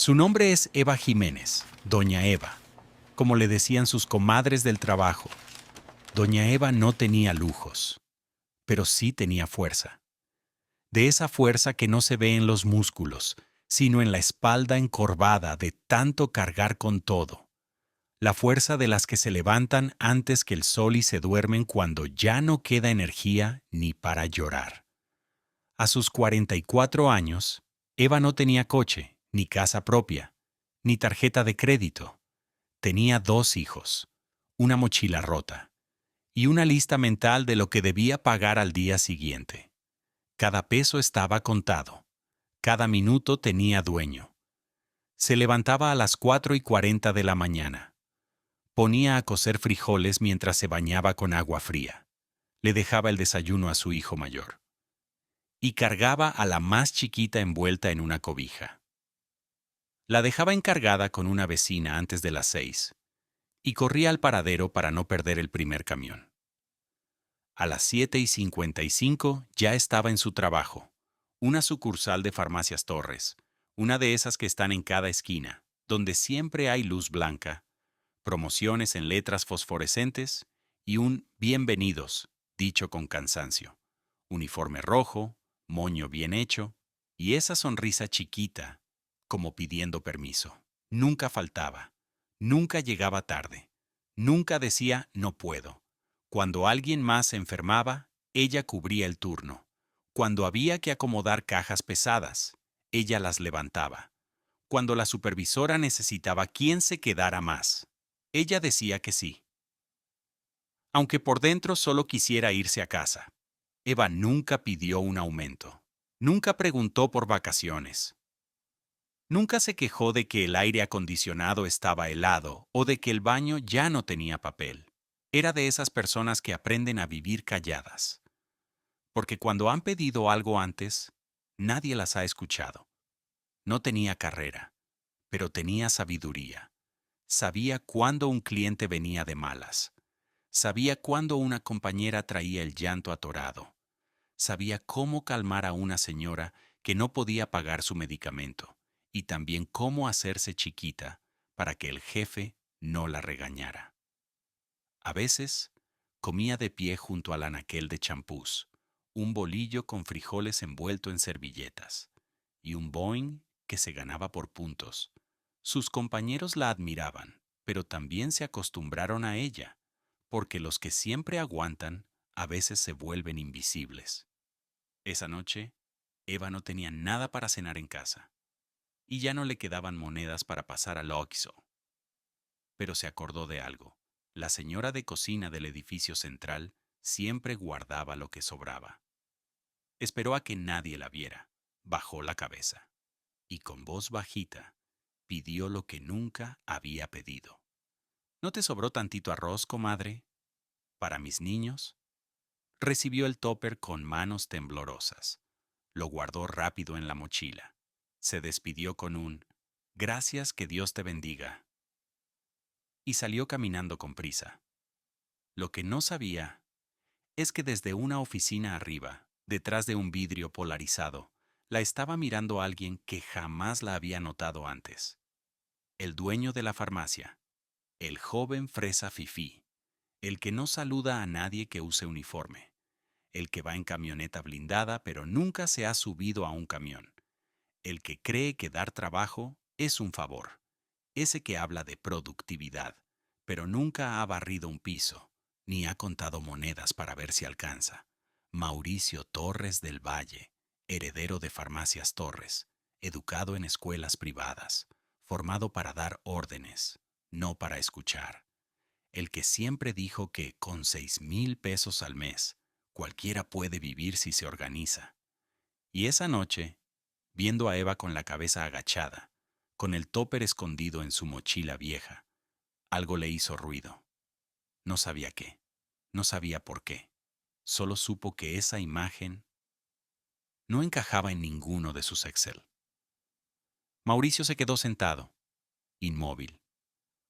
Su nombre es Eva Jiménez, Doña Eva, como le decían sus comadres del trabajo. Doña Eva no tenía lujos, pero sí tenía fuerza. De esa fuerza que no se ve en los músculos, sino en la espalda encorvada de tanto cargar con todo. La fuerza de las que se levantan antes que el sol y se duermen cuando ya no queda energía ni para llorar. A sus 44 años, Eva no tenía coche, ni casa propia, ni tarjeta de crédito. Tenía 2 hijos, una mochila rota y una lista mental de lo que debía pagar al día siguiente. Cada peso estaba contado, cada minuto tenía dueño. Se levantaba a las 4:40 de la mañana. Ponía a cocer frijoles mientras se bañaba con agua fría. Le dejaba el desayuno a su hijo mayor. Y cargaba a la más chiquita envuelta en una cobija. La dejaba encargada con una vecina antes de las 6 y corría al paradero para no perder el primer camión. A las 7:55 ya estaba en su trabajo, una sucursal de Farmacias Torres, una de esas que están en cada esquina, donde siempre hay luz blanca, promociones en letras fosforescentes y un bienvenidos, dicho con cansancio, uniforme rojo, moño bien hecho y esa sonrisa chiquita, como pidiendo permiso. Nunca faltaba, nunca llegaba tarde, nunca decía no puedo. Cuando alguien más se enfermaba, ella cubría el turno. Cuando había que acomodar cajas pesadas, ella las levantaba. Cuando la supervisora necesitaba quien se quedara más, ella decía que sí. Aunque por dentro solo quisiera irse a casa, Eva nunca pidió un aumento. Nunca preguntó por vacaciones. Nunca se quejó de que el aire acondicionado estaba helado o de que el baño ya no tenía papel. Era de esas personas que aprenden a vivir calladas. Porque cuando han pedido algo antes, nadie las ha escuchado. No tenía carrera, pero tenía sabiduría. Sabía cuándo un cliente venía de malas. Sabía cuándo una compañera traía el llanto atorado. Sabía cómo calmar a una señora que no podía pagar su medicamento y también cómo hacerse chiquita para que el jefe no la regañara. A veces, comía de pie junto al anaquel de champús, un bolillo con frijoles envuelto en servilletas y un Boeing que se ganaba por puntos. Sus compañeros la admiraban, pero también se acostumbraron a ella, porque los que siempre aguantan a veces se vuelven invisibles. Esa noche, Eva no tenía nada para cenar en casa, y ya no le quedaban monedas para pasar al Oxxo. Pero se acordó de algo. La señora de cocina del edificio central siempre guardaba lo que sobraba. Esperó a que nadie la viera, bajó la cabeza, y con voz bajita pidió lo que nunca había pedido. ¿No te sobró tantito arroz, comadre? ¿Para mis niños? Recibió el topper con manos temblorosas. Lo guardó rápido en la mochila. Se despidió con un «Gracias, que Dios te bendiga» y salió caminando con prisa. Lo que no sabía es que desde una oficina arriba, detrás de un vidrio polarizado, la estaba mirando alguien que jamás la había notado antes. El dueño de la farmacia, el joven fresa fifí, el que no saluda a nadie que use uniforme, el que va en camioneta blindada pero nunca se ha subido a un camión, el que cree que dar trabajo es un favor, ese que habla de productividad, pero nunca ha barrido un piso, ni ha contado monedas para ver si alcanza. Mauricio Torres del Valle, heredero de Farmacias Torres, educado en escuelas privadas, formado para dar órdenes, no para escuchar. El que siempre dijo que con 6,000 pesos al mes, cualquiera puede vivir si se organiza. Y esa noche, viendo a Eva con la cabeza agachada, con el topper escondido en su mochila vieja, algo le hizo ruido. No sabía qué, no sabía por qué. Solo supo que esa imagen no encajaba en ninguno de sus Excel. Mauricio se quedó sentado, inmóvil,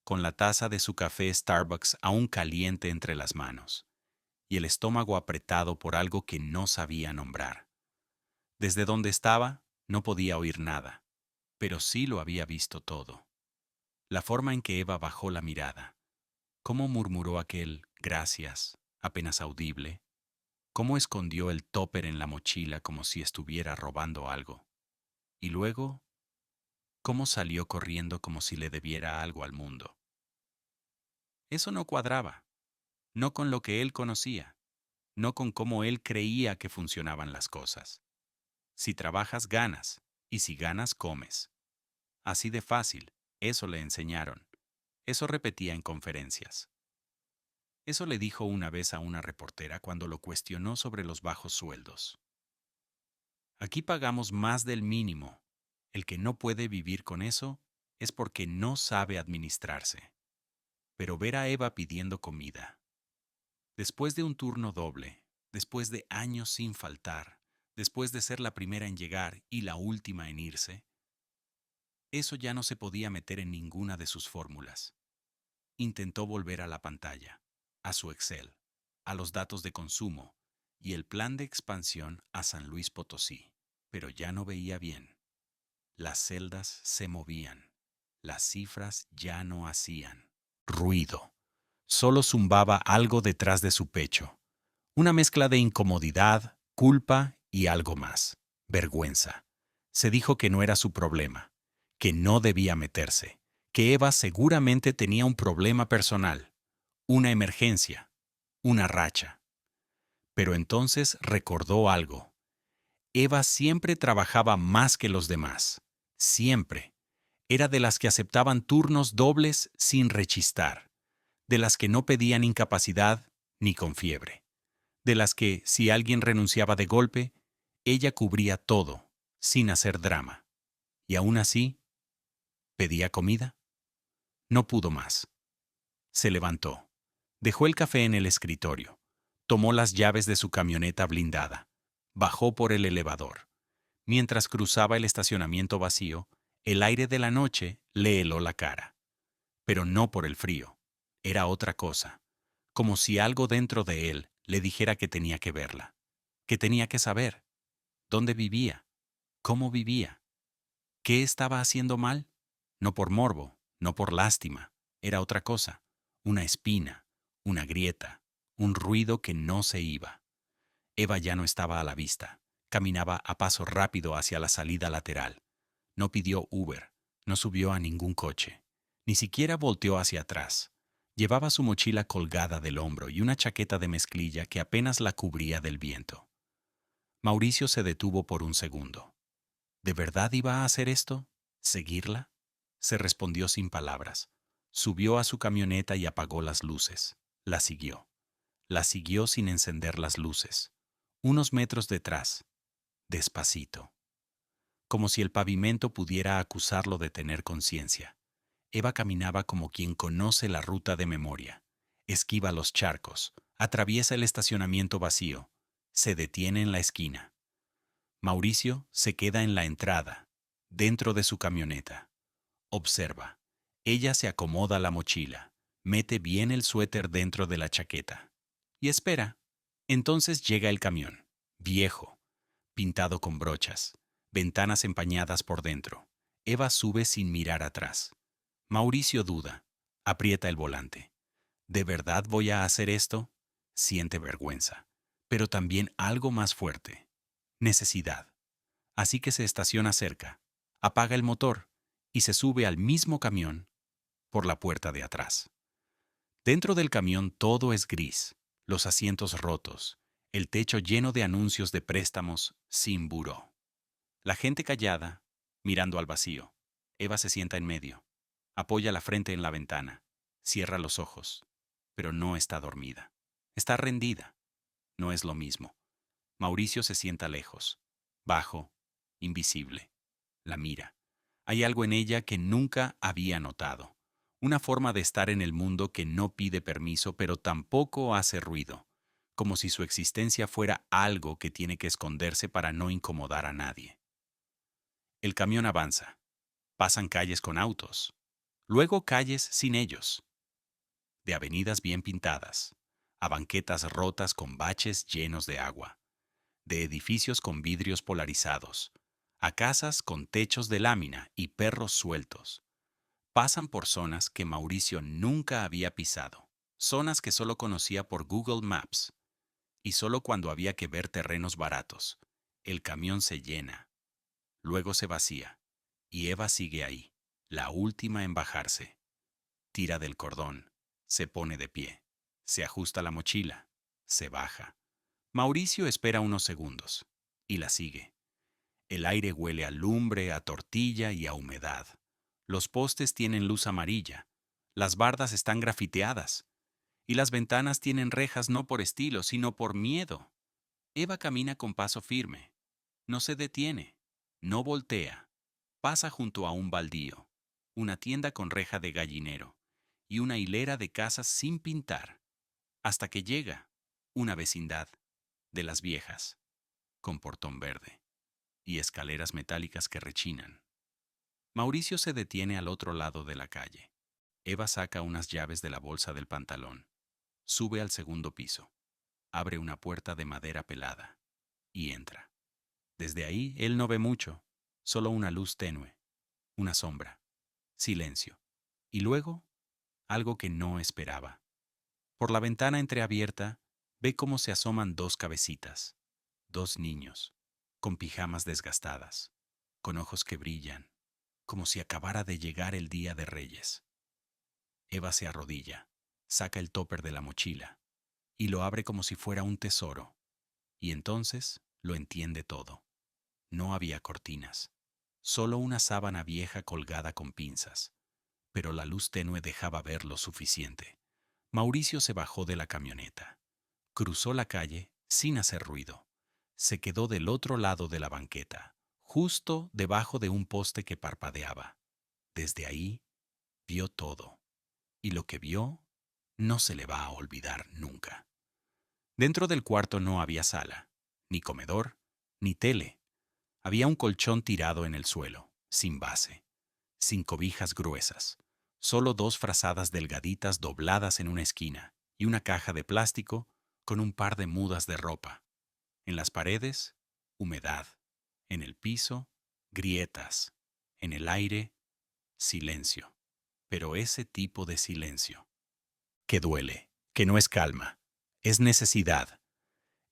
con la taza de su café Starbucks aún caliente entre las manos, y el estómago apretado por algo que no sabía nombrar. Desde donde estaba, no podía oír nada, pero sí lo había visto todo. La forma en que Eva bajó la mirada, cómo murmuró aquel gracias, apenas audible, cómo escondió el tóper en la mochila como si estuviera robando algo, y luego cómo salió corriendo como si le debiera algo al mundo. Eso no cuadraba, no con lo que él conocía, no con cómo él creía que funcionaban las cosas. Si trabajas, ganas, y si ganas, comes. Así de fácil, eso le enseñaron. Eso repetía en conferencias. Eso le dijo una vez a una reportera cuando lo cuestionó sobre los bajos sueldos. Aquí pagamos más del mínimo. El que no puede vivir con eso es porque no sabe administrarse. Pero ver a Eva pidiendo comida, después de un turno doble, después de años sin faltar, después de ser la primera en llegar y la última en irse, eso ya no se podía meter en ninguna de sus fórmulas. Intentó volver a la pantalla, a su Excel, a los datos de consumo y el plan de expansión a San Luis Potosí, pero ya no veía bien. Las celdas se movían, las cifras ya no hacían ruido. Solo zumbaba algo detrás de su pecho. Una mezcla de incomodidad, culpa y algo más. Vergüenza. Se dijo que no era su problema, que no debía meterse, que Eva seguramente tenía un problema personal, una emergencia, una racha. Pero entonces recordó algo. Eva siempre trabajaba más que los demás. Siempre. Era de las que aceptaban turnos dobles sin rechistar, de las que no pedían incapacidad ni con fiebre, de las que, si alguien renunciaba de golpe, ella cubría todo, sin hacer drama. Y aún así, ¿pedía comida? No pudo más. Se levantó. Dejó el café en el escritorio. Tomó las llaves de su camioneta blindada. Bajó por el elevador. Mientras cruzaba el estacionamiento vacío, el aire de la noche le heló la cara. Pero no por el frío. Era otra cosa. Como si algo dentro de él le dijera que tenía que verla. Que tenía que saber. ¿Dónde vivía? ¿Cómo vivía? ¿Qué estaba haciendo mal? No por morbo, no por lástima. Era otra cosa. Una espina, una grieta, un ruido que no se iba. Eva ya no estaba a la vista. Caminaba a paso rápido hacia la salida lateral. No pidió Uber, no subió a ningún coche. Ni siquiera volteó hacia atrás. Llevaba su mochila colgada del hombro y una chaqueta de mezclilla que apenas la cubría del viento. Mauricio se detuvo por un segundo. ¿De verdad iba a hacer esto? ¿Seguirla? Se respondió sin palabras. Subió a su camioneta y apagó las luces. La siguió. La siguió sin encender las luces. Unos metros detrás, despacito. Como si el pavimento pudiera acusarlo de tener conciencia. Eva caminaba como quien conoce la ruta de memoria. Esquiva los charcos, atraviesa el estacionamiento vacío, se detiene en la esquina. Mauricio se queda en la entrada, dentro de su camioneta. Observa. Ella se acomoda la mochila, mete bien el suéter dentro de la chaqueta. Y espera. Entonces llega el camión, viejo, pintado con brochas, ventanas empañadas por dentro. Eva sube sin mirar atrás. Mauricio duda, aprieta el volante. ¿De verdad voy a hacer esto? Siente vergüenza, pero también algo más fuerte, necesidad. Así que se estaciona cerca, apaga el motor y se sube al mismo camión por la puerta de atrás. Dentro del camión todo es gris, los asientos rotos, el techo lleno de anuncios de préstamos sin buró. La gente callada, mirando al vacío. Eva se sienta en medio. Apoya la frente en la ventana. Cierra los ojos. Pero no está dormida. Está rendida. No es lo mismo. Mauricio se sienta lejos. Bajo. Invisible. La mira. Hay algo en ella que nunca había notado. Una forma de estar en el mundo que no pide permiso, pero tampoco hace ruido. Como si su existencia fuera algo que tiene que esconderse para no incomodar a nadie. El camión avanza. Pasan calles con autos. Luego calles sin ellos. De avenidas bien pintadas. A banquetas rotas con baches llenos de agua. De edificios con vidrios polarizados. a casas con techos de lámina y perros sueltos. Pasan por zonas que Mauricio nunca había pisado, zonas que solo conocía por Google Maps, y solo cuando había que ver terrenos baratos. El camión se llena, luego se vacía, y Eva sigue ahí, la última en bajarse. Tira del cordón, se pone de pie, se ajusta la mochila, se baja. Mauricio espera unos segundos, y la sigue. El aire huele a lumbre, a tortilla y a humedad. Los postes tienen luz amarilla, las bardas están grafiteadas, y las ventanas tienen rejas no por estilo, sino por miedo. Eva camina con paso firme, no se detiene, no voltea, pasa junto a un baldío, una tienda con reja de gallinero y una hilera de casas sin pintar, hasta que llega una vecindad de las viejas, con portón verde y escaleras metálicas que rechinan. Mauricio se detiene al otro lado de la calle. Eva saca unas llaves de la bolsa del pantalón, sube al segundo piso, abre una puerta de madera pelada y entra. Desde ahí él no ve mucho, solo una luz tenue, una sombra, silencio. Y luego, algo que no esperaba. Por la ventana entreabierta, ve cómo se asoman dos cabecitas, dos niños, con pijamas desgastadas, con ojos que brillan, como si acabara de llegar el día de Reyes. Eva se arrodilla, saca el topper de la mochila y lo abre como si fuera un tesoro. Y entonces lo entiende todo. No había cortinas, solo una sábana vieja colgada con pinzas, pero la luz tenue dejaba ver lo suficiente. Mauricio se bajó de la camioneta, cruzó la calle sin hacer ruido. Se quedó del otro lado de la banqueta, justo debajo de un poste que parpadeaba. Desde ahí vio todo, y lo que vio no se le va a olvidar nunca. Dentro del cuarto no había sala, ni comedor, ni tele. Había un colchón tirado en el suelo, sin base, sin cobijas gruesas, solo dos frazadas delgaditas dobladas en una esquina y una caja de plástico con un par de mudas de ropa. En las paredes, humedad. En el piso, grietas. En el aire, silencio. Pero ese tipo de silencio, que duele, que no es calma, es necesidad.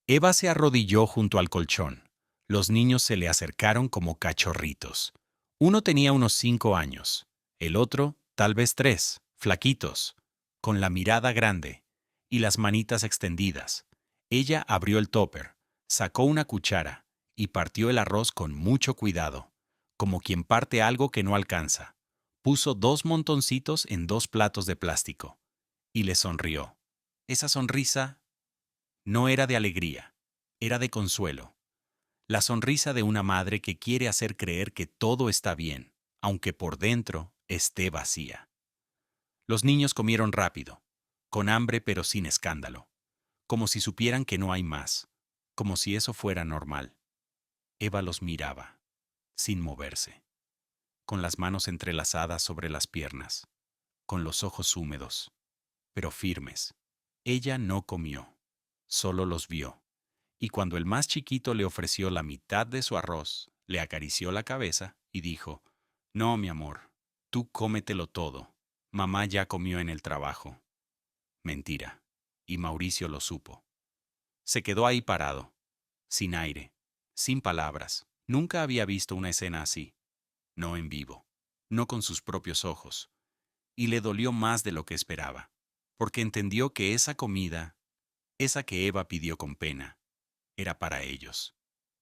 Eva se arrodilló junto al colchón. Los niños se le acercaron como cachorritos. Uno tenía unos 5 años, el otro tal vez 3, flaquitos, con la mirada grande y las manitas extendidas. Ella abrió el topper, sacó una cuchara y partió el arroz con mucho cuidado, como quien parte algo que no alcanza. Puso 2 montoncitos en 2 platos de plástico y le sonrió. Esa sonrisa no era de alegría, era de consuelo. La sonrisa de una madre que quiere hacer creer que todo está bien, aunque por dentro esté vacía. Los niños comieron rápido, con hambre pero sin escándalo, como si supieran que no hay más, como si eso fuera normal. Eva los miraba, sin moverse, con las manos entrelazadas sobre las piernas, con los ojos húmedos, pero firmes. Ella no comió, solo los vio. Y cuando el más chiquito le ofreció la mitad de su arroz, le acarició la cabeza y dijo, «No, mi amor, tú cómetelo todo. Mamá ya comió en el trabajo». Mentira. Y Mauricio lo supo. Se quedó ahí parado, sin aire, sin palabras. Nunca había visto una escena así. No en vivo, no con sus propios ojos. Y le dolió más de lo que esperaba, porque entendió que esa comida, esa que Eva pidió con pena, era para ellos,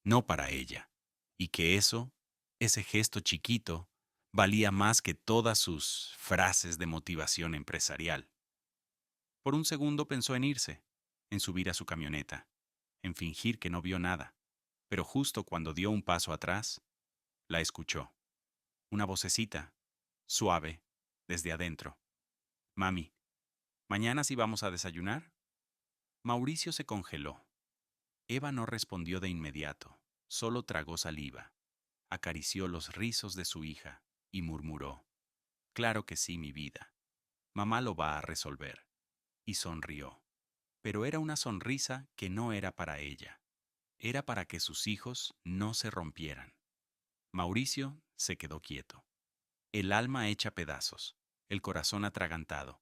no para ella, y que eso, ese gesto chiquito, valía más que todas sus frases de motivación empresarial. Por un segundo pensó en irse, en subir a su camioneta, en fingir que no vio nada, pero justo cuando dio un paso atrás, la escuchó. Una vocecita, suave, desde adentro. «Mami, ¿mañana sí vamos a desayunar?» Mauricio se congeló. Eva no respondió de inmediato, solo tragó saliva, acarició los rizos de su hija y murmuró, «Claro que sí, mi vida. Mamá lo va a resolver». Y sonrió. Pero era una sonrisa que no era para ella. Era para que sus hijos no se rompieran. Mauricio se quedó quieto, el alma hecha pedazos, el corazón atragantado.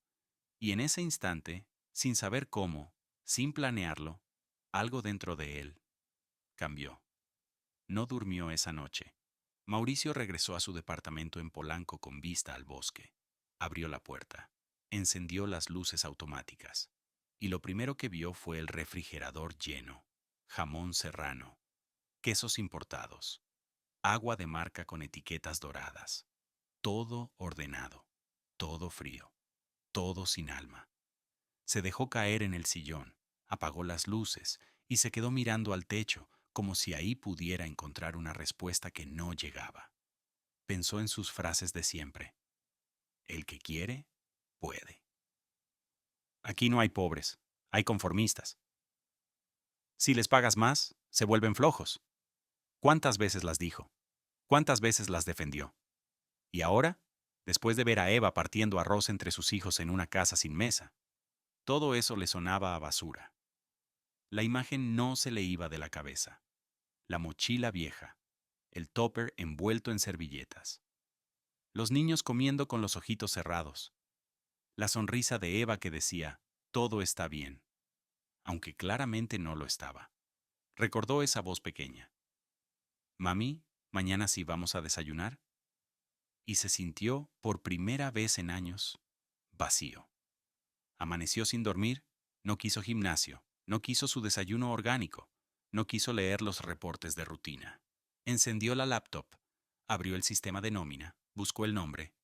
Y en ese instante, sin saber cómo, sin planearlo, algo dentro de él cambió. No durmió esa noche. Mauricio regresó a su departamento en Polanco con vista al bosque. Abrió la puerta, encendió las luces automáticas, y lo primero que vio fue el refrigerador lleno, jamón serrano, quesos importados, agua de marca con etiquetas doradas, todo ordenado, todo frío, todo sin alma. Se dejó caer en el sillón, apagó las luces y se quedó mirando al techo como si ahí pudiera encontrar una respuesta que no llegaba. Pensó en sus frases de siempre. El que quiere, puede. Aquí no hay pobres, hay conformistas. Si les pagas más, se vuelven flojos. ¿Cuántas veces las dijo? ¿Cuántas veces las defendió? Y ahora, después de ver a Eva partiendo arroz entre sus hijos en una casa sin mesa, todo eso le sonaba a basura. La imagen no se le iba de la cabeza. La mochila vieja, el topper envuelto en servilletas, los niños comiendo con los ojitos cerrados, la sonrisa de Eva que decía, todo está bien, aunque claramente no lo estaba. Recordó esa voz pequeña. Mami, mañana sí vamos a desayunar. Y se sintió, por primera vez en años, vacío. Amaneció sin dormir, no quiso gimnasio, no quiso su desayuno orgánico, no quiso leer los reportes de rutina. Encendió la laptop, abrió el sistema de nómina, buscó el nombre.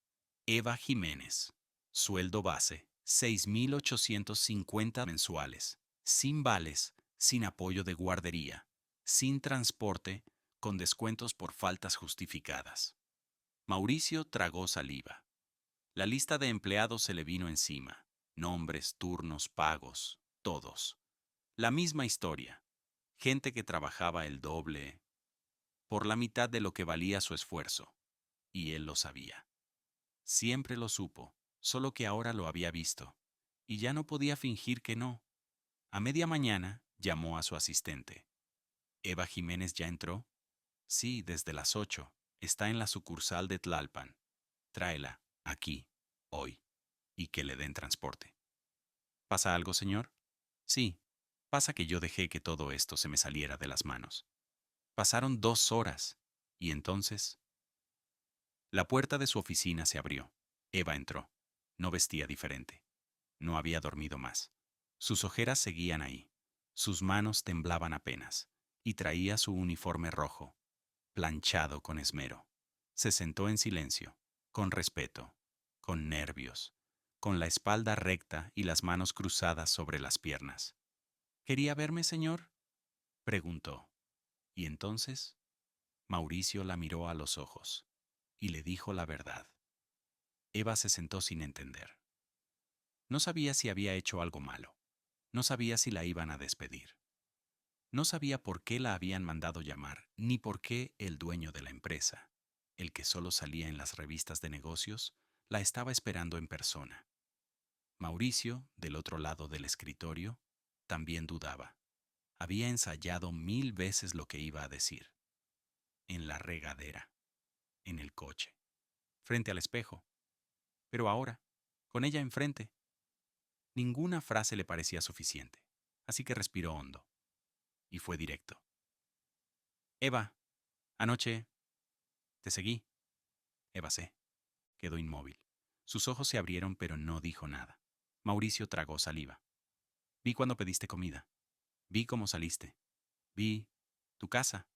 Eva Jiménez. Sueldo base, 6.850 mensuales. Sin vales, sin apoyo de guardería, sin transporte, con descuentos por faltas justificadas. Mauricio tragó saliva. La lista de empleados se le vino encima. Nombres, turnos, pagos, todos. La misma historia. Gente que trabajaba el doble, por la mitad de lo que valía su esfuerzo. Y él lo sabía. Siempre lo supo, solo que ahora lo había visto. Y ya no podía fingir que no. A media mañana llamó a su asistente. ¿Eva Jiménez ya entró? Sí, desde las 8. Está en la sucursal de Tlalpan. Tráela, aquí, hoy, y que le den transporte. ¿Pasa algo, señor? Sí, pasa que yo dejé que todo esto se me saliera de las manos. Pasaron 2 horas, y entonces... La puerta de su oficina se abrió. Eva entró. No vestía diferente. No había dormido más. Sus ojeras seguían ahí. Sus manos temblaban apenas. Y traía su uniforme rojo, planchado con esmero. Se sentó en silencio, con respeto, con nervios, con la espalda recta y las manos cruzadas sobre las piernas. ¿Quería verme, señor?, preguntó. Y entonces, Mauricio la miró a los ojos y le dijo la verdad. Eva se sentó sin entender. No sabía si había hecho algo malo. No sabía si la iban a despedir. No sabía por qué la habían mandado llamar, ni por qué el dueño de la empresa, el que solo salía en las revistas de negocios, la estaba esperando en persona. Mauricio, del otro lado del escritorio, también dudaba. Había ensayado 1000 veces lo que iba a decir. En la regadera, en el coche, frente al espejo. Pero ahora, con ella enfrente, ninguna frase le parecía suficiente, así que respiró hondo y fue directo. Eva, anoche te seguí. Eva se quedó inmóvil. Sus ojos se abrieron pero no dijo nada. Mauricio tragó saliva. Vi cuando pediste comida. Vi cómo saliste. Vi tu casa.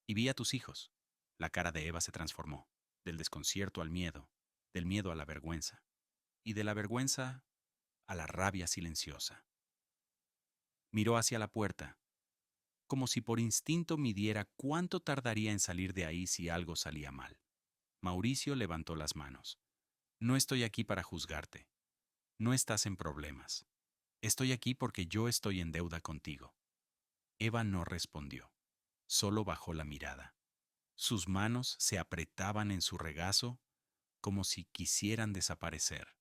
Y vi a tus hijos. La cara de Eva se transformó, del desconcierto al miedo, del miedo a la vergüenza, y de la vergüenza a la rabia silenciosa. Miró hacia la puerta, como si por instinto midiera cuánto tardaría en salir de ahí si algo salía mal. Mauricio levantó las manos. No estoy aquí para juzgarte. No estás en problemas. Estoy aquí porque yo estoy en deuda contigo. Eva no respondió. Solo bajó la mirada. Sus manos se apretaban en su regazo como si quisieran desaparecer.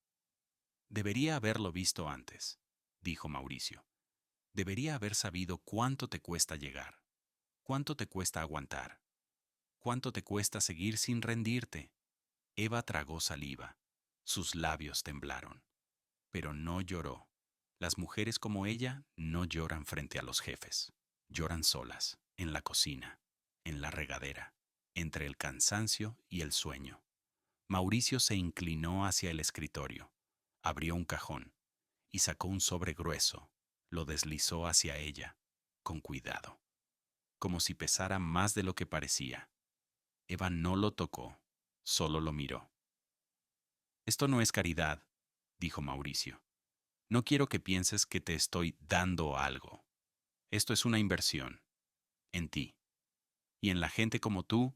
Debería haberlo visto antes, dijo Mauricio. Debería haber sabido cuánto te cuesta llegar, cuánto te cuesta aguantar, ¿Cuánto te cuesta seguir sin rendirte? Eva tragó saliva. Sus labios temblaron. Pero no lloró. Las mujeres como ella no lloran frente a los jefes. Lloran solas, en la cocina, en la regadera, entre el cansancio y el sueño. Mauricio se inclinó hacia el escritorio, abrió un cajón y sacó un sobre grueso. Lo deslizó hacia ella, con cuidado, como si pesara más de lo que parecía. Eva no lo tocó, solo lo miró. Esto no es caridad, dijo Mauricio. No quiero que pienses que te estoy dando algo. Esto es una inversión, en ti, y en la gente como tú,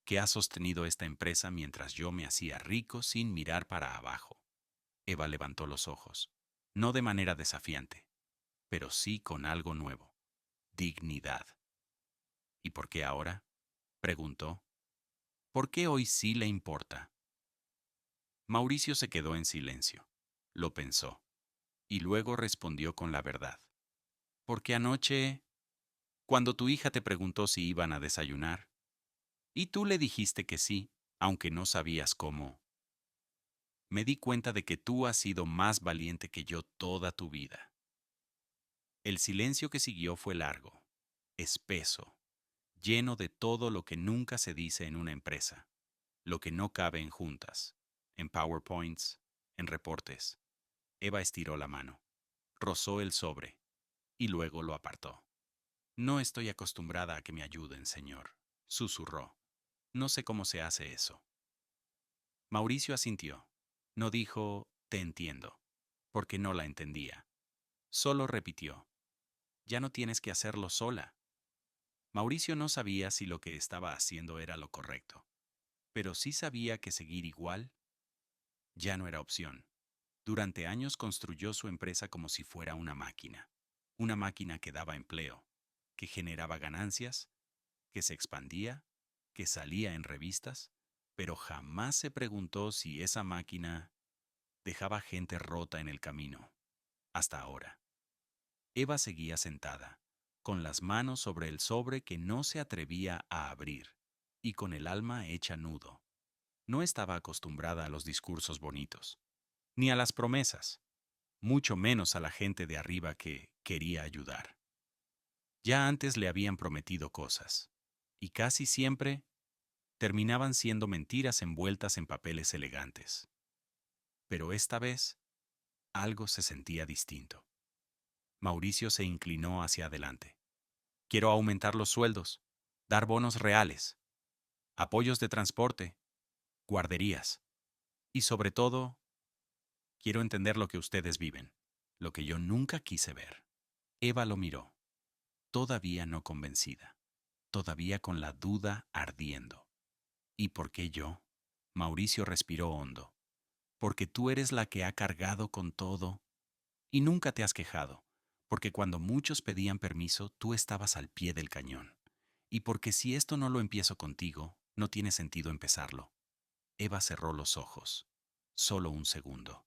que ha sostenido esta empresa mientras yo me hacía rico sin mirar para abajo. Eva levantó los ojos, no de manera desafiante, pero sí con algo nuevo: dignidad. ¿Y por qué ahora?, preguntó. ¿Por qué hoy sí le importa? Mauricio se quedó en silencio. Lo pensó, y luego respondió con la verdad. Porque anoche, cuando tu hija te preguntó si iban a desayunar, y tú le dijiste que sí, aunque no sabías cómo, me di cuenta de que tú has sido más valiente que yo toda tu vida. El silencio que siguió fue largo, espeso, lleno de todo lo que nunca se dice en una empresa, lo que no cabe en juntas, en PowerPoints, en reportes. Eva estiró la mano, rozó el sobre y luego lo apartó. No estoy acostumbrada a que me ayuden, señor, susurró. No sé cómo se hace eso. Mauricio asintió. No dijo, te entiendo, porque no la entendía. Solo repitió, ya no tienes que hacerlo sola. Mauricio no sabía si lo que estaba haciendo era lo correcto, pero sí sabía que seguir igual ya no era opción. Durante años construyó su empresa como si fuera una máquina que daba empleo, que generaba ganancias, que se expandía, que salía en revistas, pero jamás se preguntó si esa máquina dejaba gente rota en el camino. Hasta ahora. Eva seguía sentada, con las manos sobre el sobre que no se atrevía a abrir, y con el alma hecha nudo. No estaba acostumbrada a los discursos bonitos, ni a las promesas, mucho menos a la gente de arriba que quería ayudar. Ya antes le habían prometido cosas, y casi siempre terminaban siendo mentiras envueltas en papeles elegantes. Pero esta vez, algo se sentía distinto. Mauricio se inclinó hacia adelante. Quiero aumentar los sueldos, dar bonos reales, apoyos de transporte, guarderías. Y sobre todo, quiero entender lo que ustedes viven, lo que yo nunca quise ver. Eva lo miró, todavía no convencida, todavía con la duda ardiendo. ¿Y por qué yo? Mauricio respiró hondo. Porque tú eres la que ha cargado con todo y nunca te has quejado. Porque cuando muchos pedían permiso, tú estabas al pie del cañón. Y porque si esto no lo empiezo contigo, no tiene sentido empezarlo. Eva cerró los ojos. Solo un segundo.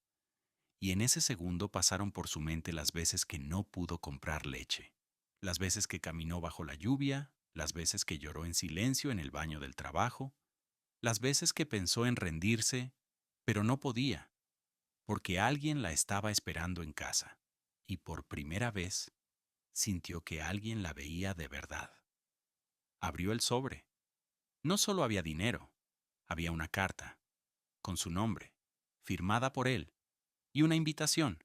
Y en ese segundo pasaron por su mente las veces que no pudo comprar leche, las veces que caminó bajo la lluvia, las veces que lloró en silencio en el baño del trabajo, las veces que pensó en rendirse, pero no podía, porque alguien la estaba esperando en casa, y por primera vez sintió que alguien la veía de verdad. Abrió el sobre. No solo había dinero, había una carta, con su nombre, firmada por él, y una invitación: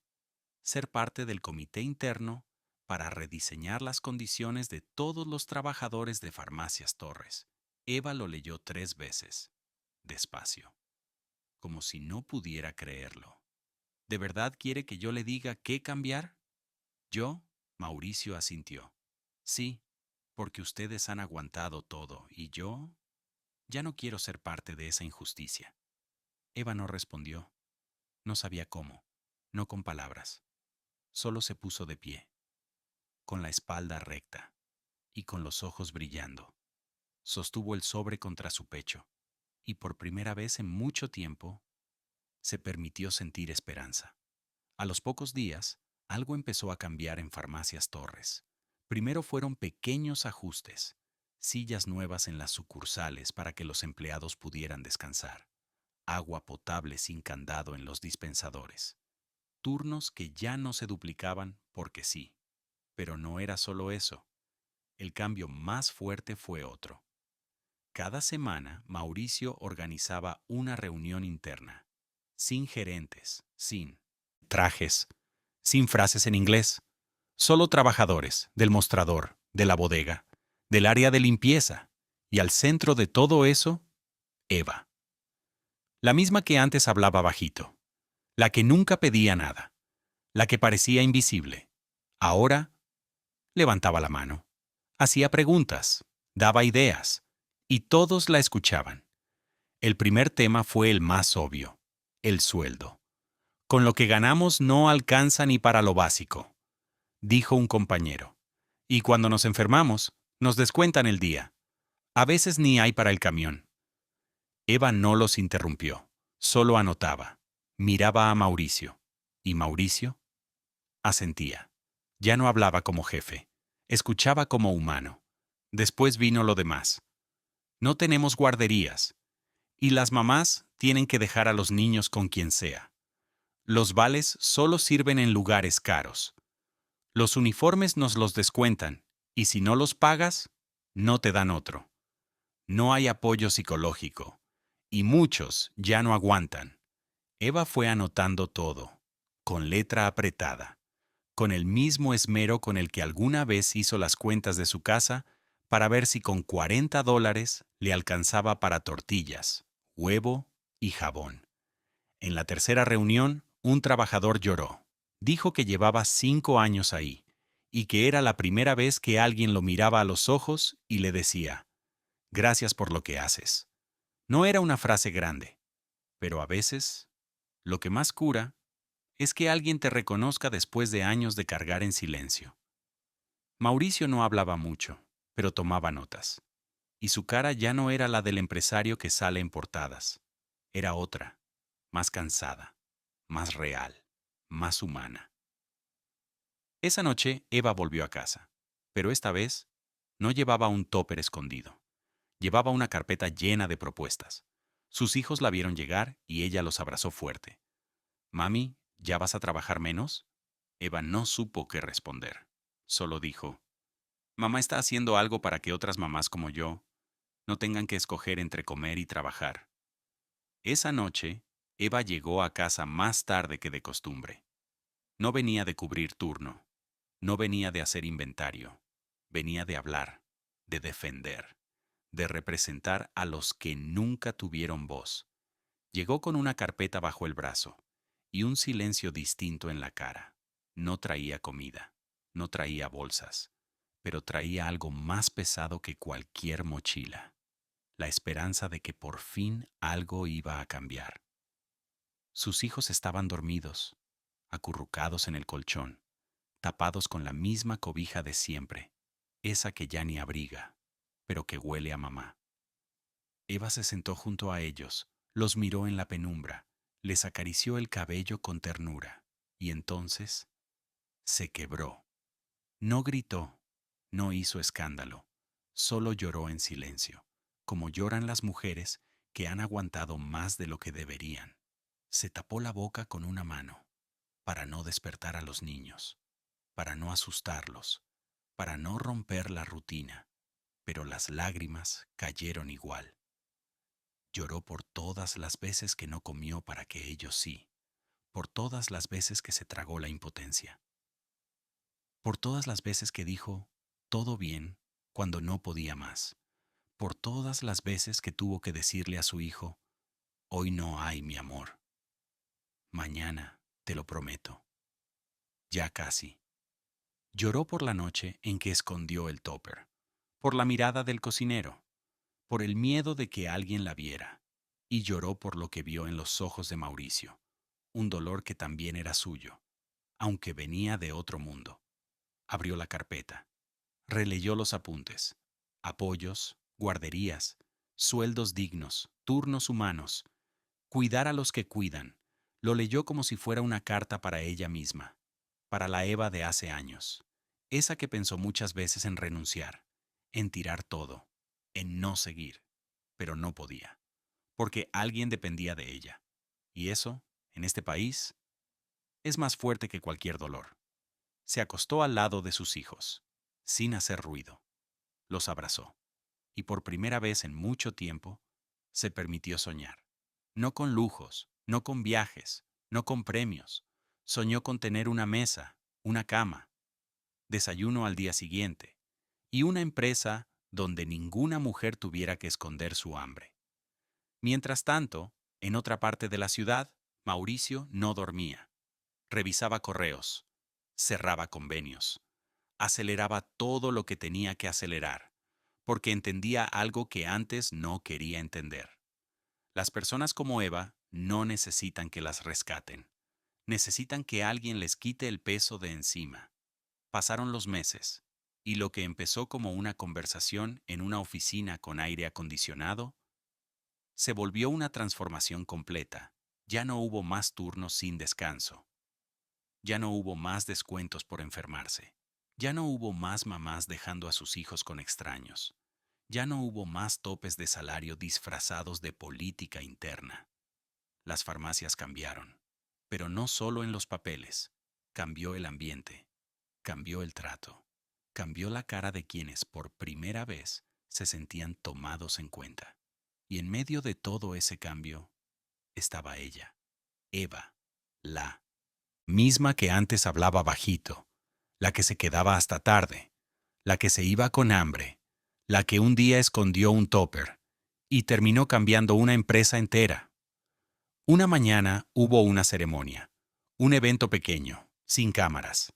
ser parte del comité interno para rediseñar las condiciones de todos los trabajadores de Farmacias Torres. Eva lo leyó 3 veces, despacio, como si no pudiera creerlo. ¿De verdad quiere que yo le diga qué cambiar? Yo, Mauricio asintió. Sí, porque ustedes han aguantado todo y yo ya no quiero ser parte de esa injusticia. Eva no respondió. No sabía cómo, no con palabras. Solo se puso de pie, con la espalda recta y con los ojos brillando. Sostuvo el sobre contra su pecho y por primera vez en mucho tiempo se permitió sentir esperanza. A los pocos días, algo empezó a cambiar en Farmacias Torres. Primero fueron pequeños ajustes. sillas nuevas en las sucursales para que los empleados pudieran descansar, agua potable sin candado en los dispensadores, turnos que ya no se duplicaban porque sí. Pero no era solo eso. El cambio más fuerte fue otro. Cada semana, Mauricio organizaba una reunión interna, sin gerentes, sin trajes, sin frases en inglés, solo trabajadores del mostrador, de la bodega, del área de limpieza, y al centro de todo eso, Eva. La misma que antes hablaba bajito, la que nunca pedía nada, la que parecía invisible. Ahora levantaba la mano, hacía preguntas, daba ideas, y todos la escuchaban. El primer tema fue el más obvio, el sueldo. Con lo que ganamos no alcanza ni para lo básico, dijo un compañero. Y cuando nos enfermamos, nos descuentan el día. A veces ni hay para el camión. Eva no los interrumpió, solo anotaba. Miraba a Mauricio. ¿Y Mauricio? Asentía. Ya no hablaba como jefe, escuchaba como humano. Después vino lo demás. No tenemos guarderías, y las mamás tienen que dejar a los niños con quien sea. Los vales solo sirven en lugares caros. Los uniformes nos los descuentan, y si no los pagas, no te dan otro. No hay apoyo psicológico, y muchos ya no aguantan. Eva fue anotando todo, con letra apretada, con el mismo esmero con el que alguna vez hizo las cuentas de su casa para ver si con $40 le alcanzaba para tortillas, huevo y jabón. En la tercera reunión, un trabajador lloró. Dijo que llevaba 5 años ahí y que era la primera vez que alguien lo miraba a los ojos y le decía, «Gracias por lo que haces». No era una frase grande, pero a veces, lo que más cura es que alguien te reconozca después de años de cargar en silencio. Mauricio no hablaba mucho, pero tomaba notas. Y su cara ya no era la del empresario que sale en portadas. Era otra, más cansada, más real, más humana. Esa noche Eva volvió a casa, pero esta vez no llevaba un tóper escondido. Llevaba una carpeta llena de propuestas. Sus hijos la vieron llegar y ella los abrazó fuerte. «Mami, ¿ya vas a trabajar menos?» Eva no supo qué responder. Solo dijo, «Mamá está haciendo algo para que otras mamás como yo no tengan que escoger entre comer y trabajar». Esa noche, Eva llegó a casa más tarde que de costumbre. No venía de cubrir turno, no venía de hacer inventario, venía de hablar, de defender, de representar a los que nunca tuvieron voz. Llegó con una carpeta bajo el brazo y un silencio distinto en la cara. No traía comida, no traía bolsas, pero traía algo más pesado que cualquier mochila: la esperanza de que por fin algo iba a cambiar. Sus hijos estaban dormidos, acurrucados en el colchón, tapados con la misma cobija de siempre, esa que ya ni abriga, pero que huele a mamá. Eva se sentó junto a ellos, los miró en la penumbra, les acarició el cabello con ternura, y entonces se quebró. No gritó, no hizo escándalo, solo lloró en silencio, como lloran las mujeres que han aguantado más de lo que deberían. Se tapó la boca con una mano, para no despertar a los niños, para no asustarlos, para no romper la rutina, pero las lágrimas cayeron igual. Lloró por todas las veces que no comió para que ellos sí, por todas las veces que se tragó la impotencia, por todas las veces que dijo «todo bien» cuando no podía más, por todas las veces que tuvo que decirle a su hijo «hoy no hay, mi amor, mañana, te lo prometo, ya casi». Lloró por la noche en que escondió el tóper, por la mirada del cocinero, por el miedo de que alguien la viera, y lloró por lo que vio en los ojos de Mauricio, un dolor que también era suyo, aunque venía de otro mundo. Abrió la carpeta, releyó los apuntes: apoyos, guarderías, sueldos dignos, turnos humanos, cuidar a los que cuidan. Lo leyó como si fuera una carta para ella misma, para la Eva de hace años, esa que pensó muchas veces en renunciar, en tirar todo, en no seguir, pero no podía, porque alguien dependía de ella. Y eso, en este país, es más fuerte que cualquier dolor. Se acostó al lado de sus hijos, sin hacer ruido. Los abrazó, y por primera vez en mucho tiempo, se permitió soñar. No con lujos, no con viajes, no con premios. Soñó con tener una mesa, una cama, desayuno al día siguiente, y una empresa donde ninguna mujer tuviera que esconder su hambre. Mientras tanto, en otra parte de la ciudad, Mauricio no dormía. Revisaba correos, cerraba convenios, aceleraba todo lo que tenía que acelerar, porque entendía algo que antes no quería entender. Las personas como Eva no necesitan que las rescaten, necesitan que alguien les quite el peso de encima. Pasaron los meses, y lo que empezó como una conversación en una oficina con aire acondicionado, se volvió una transformación completa. Ya no hubo más turnos sin descanso. Ya no hubo más descuentos por enfermarse. Ya no hubo más mamás dejando a sus hijos con extraños. Ya no hubo más topes de salario disfrazados de política interna. Las farmacias cambiaron, pero no solo en los papeles. Cambió el ambiente, cambió el trato, cambió la cara de quienes por primera vez se sentían tomados en cuenta. Y en medio de todo ese cambio estaba ella, Eva, la misma que antes hablaba bajito, la que se quedaba hasta tarde, la que se iba con hambre, la que un día escondió un topper y terminó cambiando una empresa entera. Una mañana hubo una ceremonia, un evento pequeño, sin cámaras,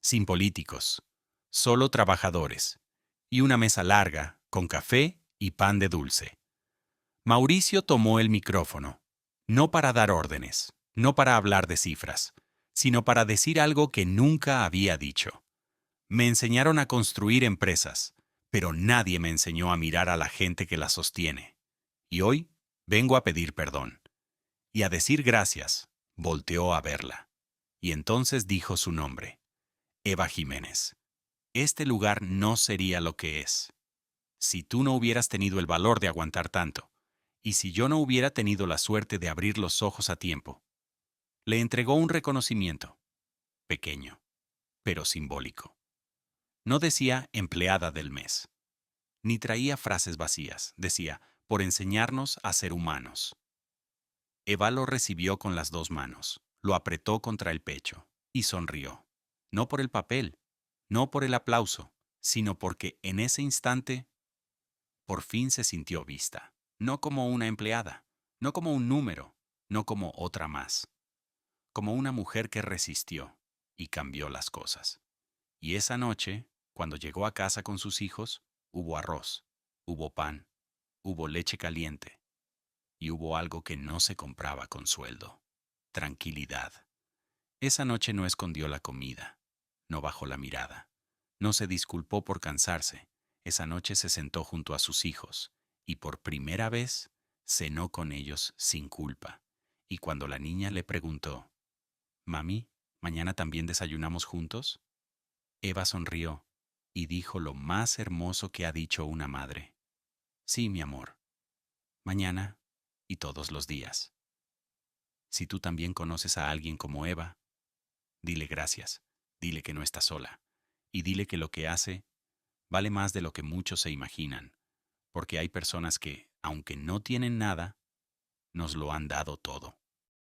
sin políticos, solo trabajadores, y una mesa larga con café y pan de dulce. Mauricio tomó el micrófono, no para dar órdenes, no para hablar de cifras, sino para decir algo que nunca había dicho. Me enseñaron a construir empresas, pero nadie me enseñó a mirar a la gente que las sostiene. Y hoy vengo a pedir perdón. Y a decir gracias. Volteó a verla. Y entonces dijo su nombre, Eva Jiménez. Este lugar no sería lo que es si tú no hubieras tenido el valor de aguantar tanto, y si yo no hubiera tenido la suerte de abrir los ojos a tiempo. Le entregó un reconocimiento, pequeño, pero simbólico. No decía empleada del mes, ni traía frases vacías, decía, por enseñarnos a ser humanos. Eva lo recibió con las dos manos, lo apretó contra el pecho y sonrió. No por el papel, no por el aplauso, sino porque en ese instante por fin se sintió vista, no como una empleada, no como un número, no como otra más, como una mujer que resistió y cambió las cosas. Y esa noche, cuando llegó a casa con sus hijos, hubo arroz, hubo pan, hubo leche caliente y hubo algo que no se compraba con sueldo: tranquilidad. Esa noche no escondió la comida, no bajó la mirada, no se disculpó por cansarse. Esa noche se sentó junto a sus hijos y por primera vez cenó con ellos sin culpa. Y cuando la niña le preguntó, «Mami, ¿mañana también desayunamos juntos?», Eva sonrió y dijo lo más hermoso que ha dicho una madre. «Sí, mi amor, mañana y todos los días». Si tú también conoces a alguien como Eva, dile gracias, dile que no está sola, y dile que lo que hace vale más de lo que muchos se imaginan, porque hay personas que, aunque no tienen nada, nos lo han dado todo.